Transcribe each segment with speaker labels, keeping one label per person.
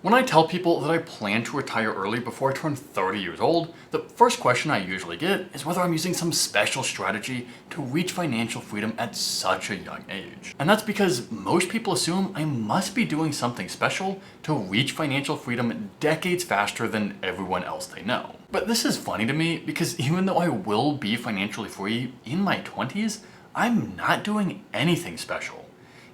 Speaker 1: When I tell people that I plan to retire early before I turn 30 years old, the first question I usually get is whether I'm using some special strategy to reach financial freedom at such a young age. And that's because most people assume I must be doing something special to reach financial freedom decades faster than everyone else they know. But this is funny to me because even though I will be financially free in my 20s, I'm not doing anything special.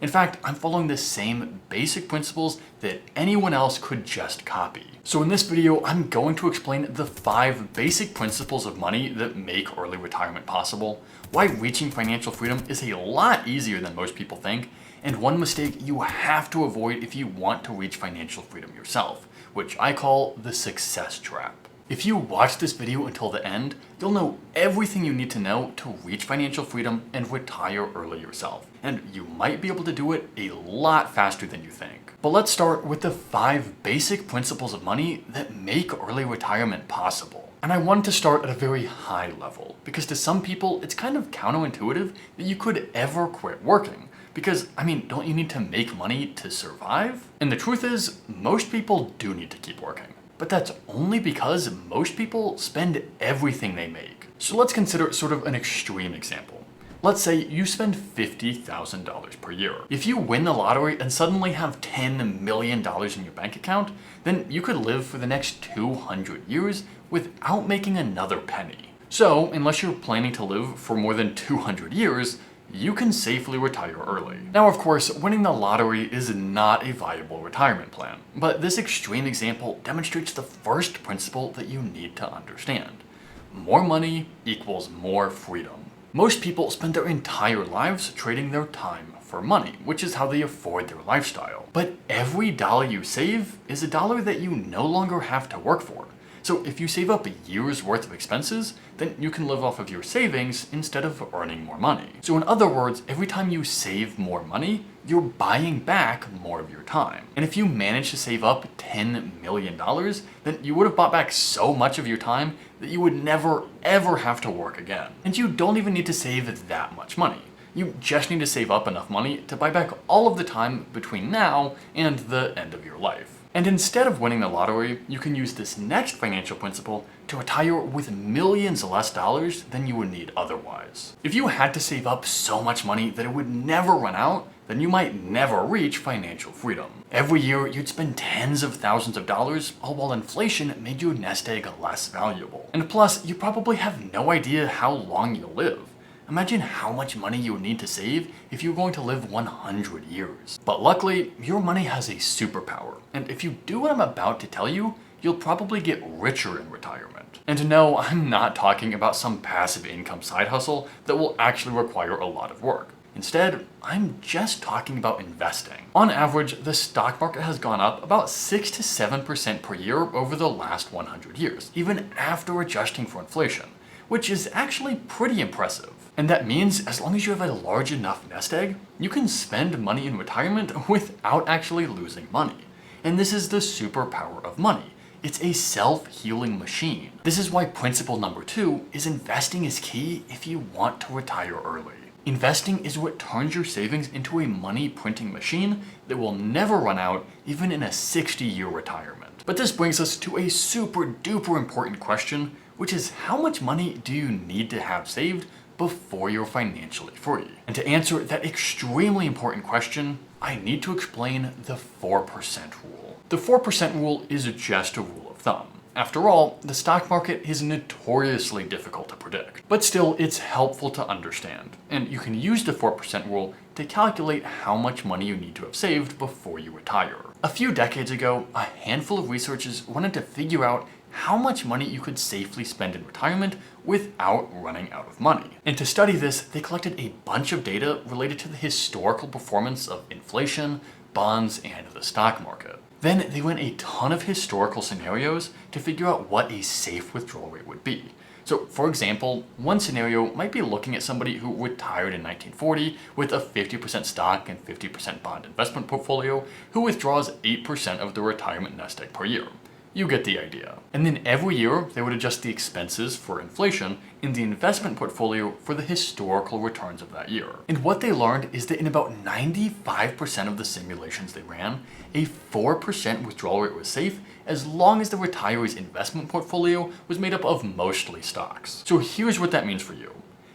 Speaker 1: In fact, I'm following the same basic principles that anyone else could just copy. So in this video, I'm going to explain the 5 basic principles of money that make early retirement possible, why reaching financial freedom is a lot easier than most people think, and one mistake you have to avoid if you want to reach financial freedom yourself, which I call the success trap. If you watch this video until the end, you'll know everything you need to know to reach financial freedom and retire early yourself. And you might be able to do it a lot faster than you think. But let's start with the 5 basic principles of money that make early retirement possible. And I want to start at a very high level, because to some people, it's kind of counterintuitive that you could ever quit working. Because, don't you need to make money to survive? And the truth is, most people do need to keep working. But that's only because most people spend everything they make. So let's consider sort of an extreme example. Let's say you spend $50,000 per year. If you win the lottery and suddenly have $10 million in your bank account, then you could live for the next 200 years without making another penny. So, unless you're planning to live for more than 200 years, you can safely retire early. Now, of course, winning the lottery is not a viable retirement plan, but this extreme example demonstrates the first principle that you need to understand. More money equals more freedom. Most people spend their entire lives trading their time for money, which is how they afford their lifestyle. But every dollar you save is a dollar that you no longer have to work for. So if you save up a year's worth of expenses, then you can live off of your savings instead of earning more money. So in other words, every time you save more money, you're buying back more of your time. And if you manage to save up $10 million, then you would have bought back so much of your time that you would never ever have to work again. And you don't even need to save that much money. You just need to save up enough money to buy back all of the time between now and the end of your life. And instead of winning the lottery, you can use this next financial principle to retire with millions less dollars than you would need otherwise. If you had to save up so much money that it would never run out, then you might never reach financial freedom. Every year, you'd spend tens of thousands of dollars, all while inflation made your nest egg less valuable. And plus, you probably have no idea how long you'll live. Imagine how much money you would need to save if you were going to live 100 years. But luckily, your money has a superpower. And if you do what I'm about to tell you, you'll probably get richer in retirement. And no, I'm not talking about some passive income side hustle that will actually require a lot of work. Instead, I'm just talking about investing. On average, the stock market has gone up about 6 to 7% per year over the last 100 years, even after adjusting for inflation, which is actually pretty impressive. And that means as long as you have a large enough nest egg, you can spend money in retirement without actually losing money. And this is the superpower of money. It's a self-healing machine. This is why principle number 2 is investing is key if you want to retire early. Investing is what turns your savings into a money printing machine that will never run out even in a 60-year retirement. But this brings us to a super duper important question, which is how much money do you need to have saved before you're financially free? And to answer that extremely important question, I need to explain the 4% rule. The 4% rule is just a rule of thumb. After all, the stock market is notoriously difficult to predict, but still it's helpful to understand. And you can use the 4% rule to calculate how much money you need to have saved before you retire. A few decades ago, a handful of researchers wanted to figure out how much money you could safely spend in retirement without running out of money. And to study this, they collected a bunch of data related to the historical performance of inflation, bonds, and the stock market. Then they ran a ton of historical scenarios to figure out what a safe withdrawal rate would be. So, for example, one scenario might be looking at somebody who retired in 1940 with a 50% stock and 50% bond investment portfolio who withdraws 8% of their retirement nest egg per year. You get the idea. And then every year, they would adjust the expenses for inflation in the investment portfolio for the historical returns of that year. And what they learned is that in about 95% of the simulations they ran, a 4% withdrawal rate was safe as long as the retiree's investment portfolio was made up of mostly stocks. So here's what that means for you.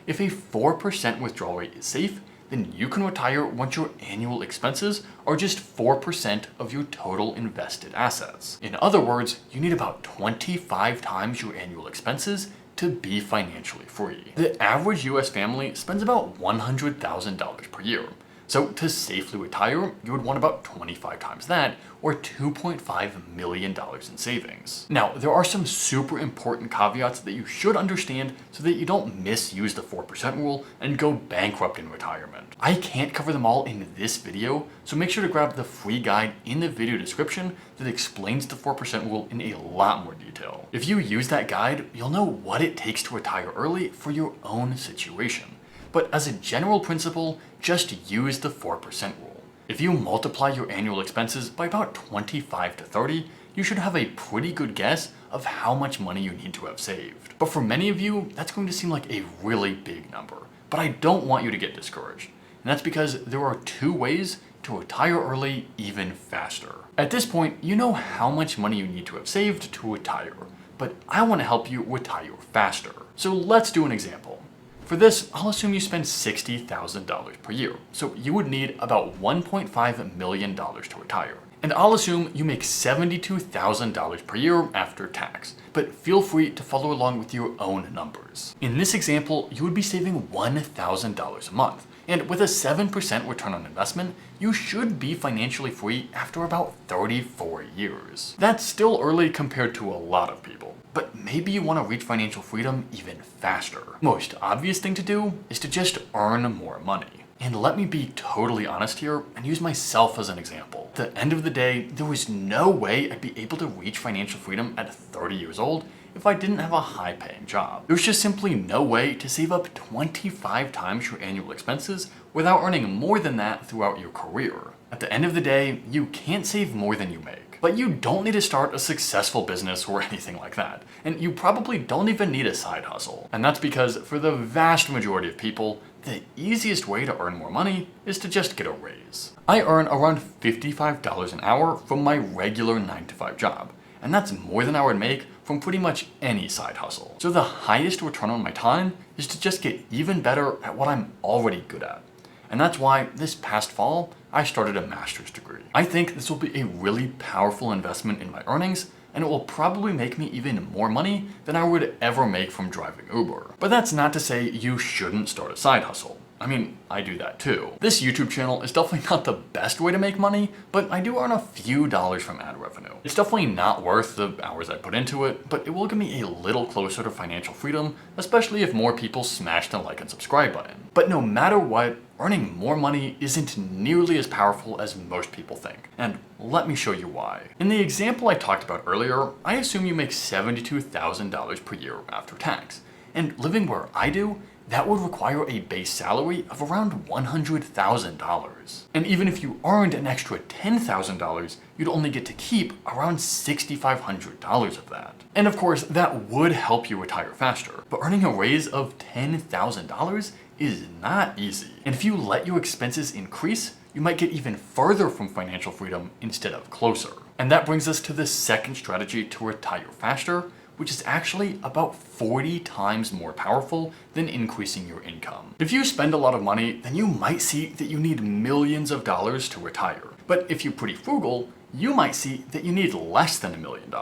Speaker 1: If a 4% withdrawal rate is safe, then you can retire once your annual expenses are just 4% of your total invested assets. In other words, you need about 25 times your annual expenses to be financially free. The average US family spends about $100,000 per year. So to safely retire, you would want about 25 times that, or $2.5 million in savings. Now, there are some super important caveats that you should understand so that you don't misuse the 4% rule and go bankrupt in retirement. I can't cover them all in this video, so make sure to grab the free guide in the video description that explains the 4% rule in a lot more detail. If you use that guide, you'll know what it takes to retire early for your own situation. But as a general principle, just use the 4% rule. If you multiply your annual expenses by about 25 to 30, you should have a pretty good guess of how much money you need to have saved. But for many of you, that's going to seem like a really big number. But I don't want you to get discouraged. And that's because there are two ways to retire early even faster. At this point, you know how much money you need to have saved to retire, but I want to help you retire faster. So let's do an example. For this, I'll assume you spend $60,000 per year, so you would need about $1.5 million to retire. And I'll assume you make $72,000 per year after tax, but feel free to follow along with your own numbers. In this example, you would be saving $1,000 a month, and with a 7% return on investment, you should be financially free after about 34 years. That's still early compared to a lot of people, but maybe you want to reach financial freedom even faster. Most obvious thing to do is to just earn more money. And let me be totally honest here and use myself as an example. At the end of the day, there was no way I'd be able to reach financial freedom at 30 years old if I didn't have a high-paying job. There's just simply no way to save up 25 times your annual expenses without earning more than that throughout your career. At the end of the day, you can't save more than you make. But you don't need to start a successful business or anything like that. And you probably don't even need a side hustle. And that's because for the vast majority of people, the easiest way to earn more money is to just get a raise. I earn around $55 an hour from my regular 9-to-5 job. And that's more than I would make from pretty much any side hustle. So the highest return on my time is to just get even better at what I'm already good at. And that's why this past fall, I started a master's degree. I think this will be a really powerful investment in my earnings, and it will probably make me even more money than I would ever make from driving Uber. But that's not to say you shouldn't start a side hustle. I mean, I do that too. This YouTube channel is definitely not the best way to make money, but I do earn a few dollars from ad revenue. It's definitely not worth the hours I put into it, but it will get me a little closer to financial freedom, especially if more people smash the like and subscribe button. But no matter what, earning more money isn't nearly as powerful as most people think. And let me show you why. In the example I talked about earlier, I assume you make $72,000 per year after tax. And living where I do, that would require a base salary of around $100,000. And even if you earned an extra $10,000, you'd only get to keep around $6,500 of that. And of course, that would help you retire faster, but earning a raise of $10,000 is not easy. And if you let your expenses increase, you might get even further from financial freedom instead of closer. And that brings us to the second strategy to retire faster, which is actually about 40 times more powerful than increasing your income. If you spend a lot of money, then you might see that you need millions of dollars to retire. But if you're pretty frugal, you might see that you need less than $1 million.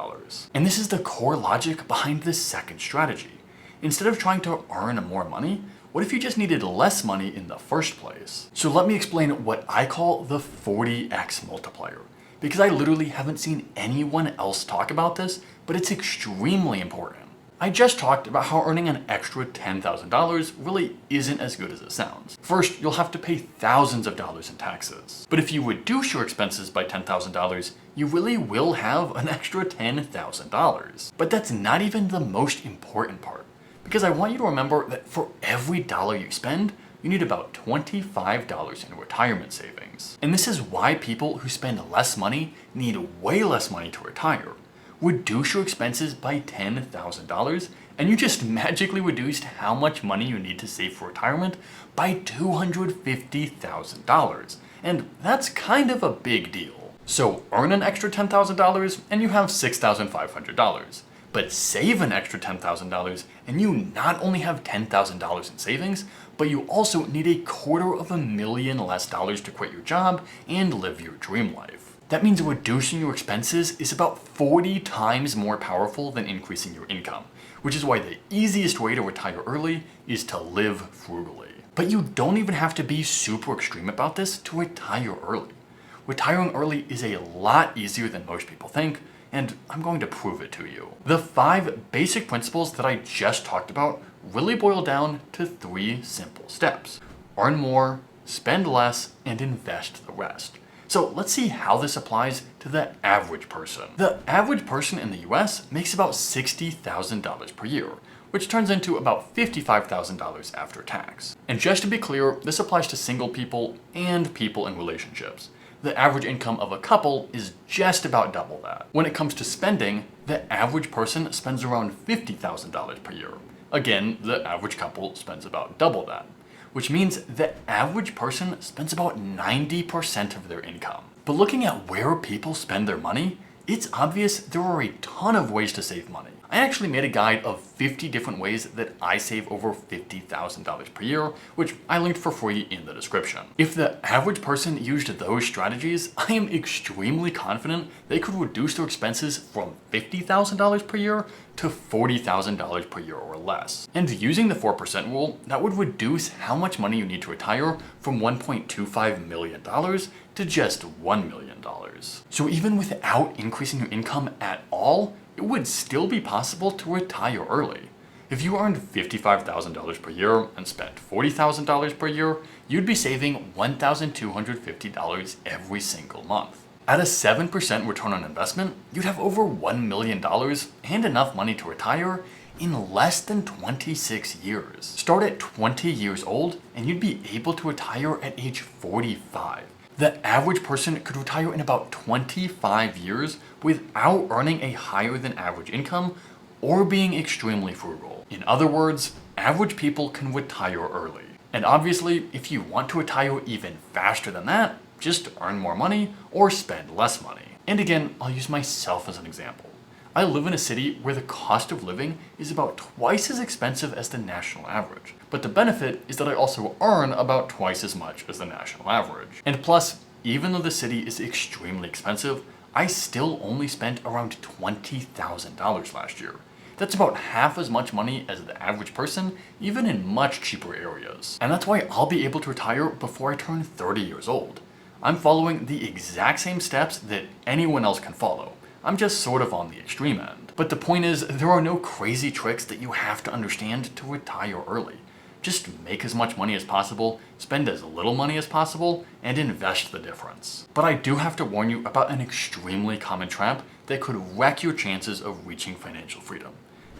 Speaker 1: And this is the core logic behind this second strategy. Instead of trying to earn more money, what if you just needed less money in the first place? So let me explain what I call the 40x multiplier, because I literally haven't seen anyone else talk about this, but it's extremely important. I just talked about how earning an extra $10,000 really isn't as good as it sounds. First, you'll have to pay thousands of dollars in taxes. But if you reduce your expenses by $10,000, you really will have an extra $10,000. But that's not even the most important part, because I want you to remember that for every dollar you spend, you need about $25 in retirement savings. And this is why people who spend less money need way less money to retire. reduce your expenses by $10,000, and you just magically reduced how much money you need to save for retirement by $250,000. And that's kind of a big deal. So earn an extra $10,000 and you have $6,500. But save an extra $10,000 and you not only have $10,000 in savings, but you also need $250,000 less to quit your job and live your dream life. That means reducing your expenses is about 40 times more powerful than increasing your income, which is why the easiest way to retire early is to live frugally. But you don't even have to be super extreme about this to retire early. Retiring early is a lot easier than most people think, and I'm going to prove it to you. The 5 basic principles that I just talked about really boil down to 3 simple steps. Earn more, spend less, and invest the rest. So let's see how this applies to the average person. The average person in the US makes about $60,000 per year, which turns into about $55,000 after tax. And just to be clear, this applies to single people and people in relationships. The average income of a couple is just about double that. When it comes to spending, the average person spends around $50,000 per year. Again, the average couple spends about double that, which means the average person spends about 90% of their income. But looking at where people spend their money, it's obvious there are a ton of ways to save money. I actually made a guide of 50 different ways that I save over $50,000 per year, which I linked for free in the description. If the average person used those strategies, I am extremely confident they could reduce their expenses from $50,000 per year to $40,000 per year or less. And using the 4% rule, that would reduce how much money you need to retire from $1.25 million to just $1 million. So even without increasing your income at all, it would still be possible to retire early. If you earned $55,000 per year and spent $40,000 per year, you'd be saving $1,250 every single month. At a 7% return on investment, you'd have over $1 million and enough money to retire in less than 26 years. Start at 20 years old and you'd be able to retire at age 45. The average person could retire in about 25 years without earning a higher than average income or being extremely frugal. In other words, average people can retire early. And obviously, if you want to retire even faster than that, just earn more money or spend less money. And again, I'll use myself as an example. I live in a city where the cost of living is about twice as expensive as the national average. But the benefit is that I also earn about twice as much as the national average. And plus, even though the city is extremely expensive, I still only spent around $20,000 last year. That's about half as much money as the average person, even in much cheaper areas. And that's why I'll be able to retire before I turn 30 years old. I'm following the exact same steps that anyone else can follow. I'm just sort of on the extreme end. But the point is, there are no crazy tricks that you have to understand to retire early. Just make as much money as possible, spend as little money as possible, and invest the difference. But I do have to warn you about an extremely common trap that could wreck your chances of reaching financial freedom.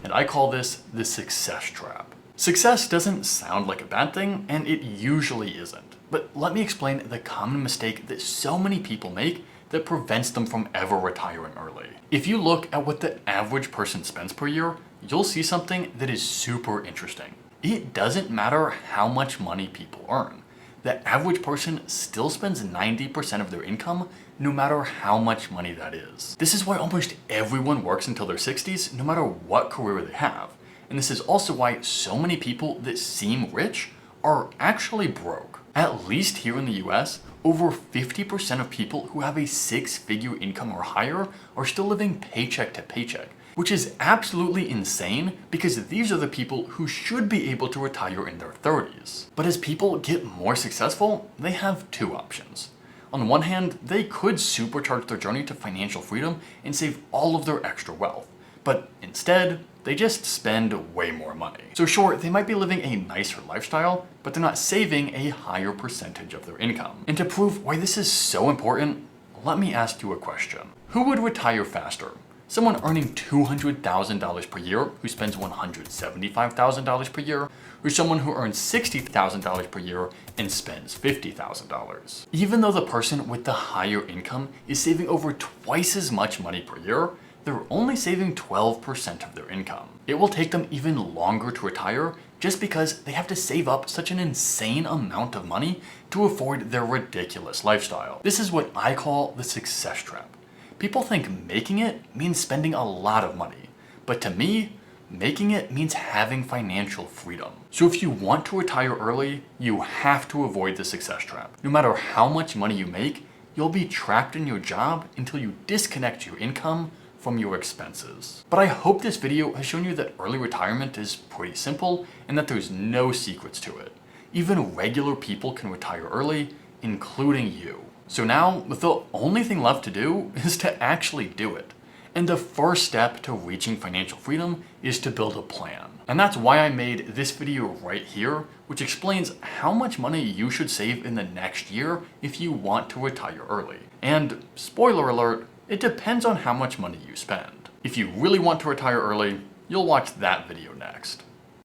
Speaker 1: And I call this the success trap. Success doesn't sound like a bad thing, and it usually isn't. But let me explain the common mistake that so many people make that prevents them from ever retiring early. If you look at what the average person spends per year, you'll see something that is super interesting. It doesn't matter how much money people earn. The average person still spends 90% of their income no matter how much money that is. This is why almost everyone works until their 60s no matter what career they have. And this is also why so many people that seem rich are actually broke. At least here in the US, over 50% of people who have a 6-figure income or higher are still living paycheck to paycheck, which is absolutely insane because these are the people who should be able to retire in their 30s. But as people get more successful, they have 2 options. On one hand, they could supercharge their journey to financial freedom and save all of their extra wealth. But instead, they just spend way more money. So sure, they might be living a nicer lifestyle, but they're not saving a higher percentage of their income. And to prove why this is so important, let me ask you a question. Who would retire faster? Someone earning $200,000 per year who spends $175,000 per year, or someone who earns $60,000 per year and spends $50,000. Even though the person with the higher income is saving over twice as much money per year, they're only saving 12% of their income. It will take them even longer to retire just because they have to save up such an insane amount of money to afford their ridiculous lifestyle. This is what I call the success trap. People think making it means spending a lot of money, but to me, making it means having financial freedom. So if you want to retire early, you have to avoid the success trap. No matter how much money you make, you'll be trapped in your job until you disconnect your income from your expenses. But I hope this video has shown you that early retirement is pretty simple and that there's no secrets to it. Even regular people can retire early, including you. So now, the only thing left to do is to actually do it. And the first step to reaching financial freedom is to build a plan. And that's why I made this video right here, which explains how much money you should save in the next year if you want to retire early. And spoiler alert, it depends on how much money you spend. If you really want to retire early, you'll watch that video next.